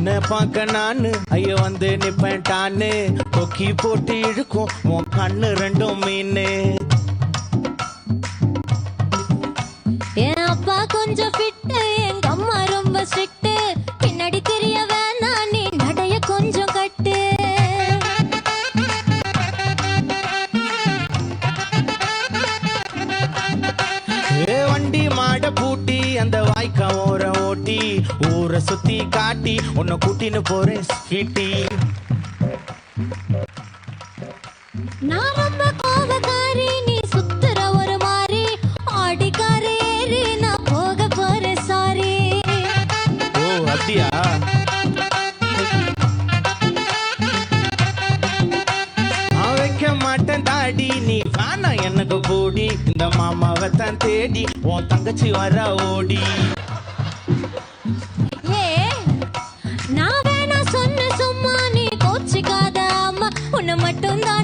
உன்னை பார்க்க நானு ஐயோ வந்து நிப்பேன்டான்னு கொக்கி போட்டு இழுக்கும் உன் கண்ணு ரெண்டும் மீனு. என் அப்பா கொஞ்சம் ஃபிட்டு, எங்க அம்மா ரொம்ப ஸ்ட்ரிக்ட். பின்னாடி தெரிய வேணாம், நீ நடைய கொஞ்சம் கட்டு. வண்டி மாட பூட்டி அந்த வாய்க்கா ஓர ஓட்டி ஊரை சுத்தி காட்டி உன்னை கூட்டின்னு போறேன் ஸ்வீட்டி. நான் ரொம்ப கோபக்காரி, நீ சுத்துற ஒரு மாதிரி. ஆடிக்கார ஏறி நான் போக போறேன் சாரி. ஓ அப்படியா? நான் வைக்க மாட்டேன் தாடி, நீ வேணா எனக்கு போடி. இந்த மாமாவை தான் தேடி உன் தங்கச்சி வர ஓடி. ஏ நான் வேணா சொன்ன சும்மா, நீ கோச்சிக்காத அம்மா. உன்னை மட்டும் தான்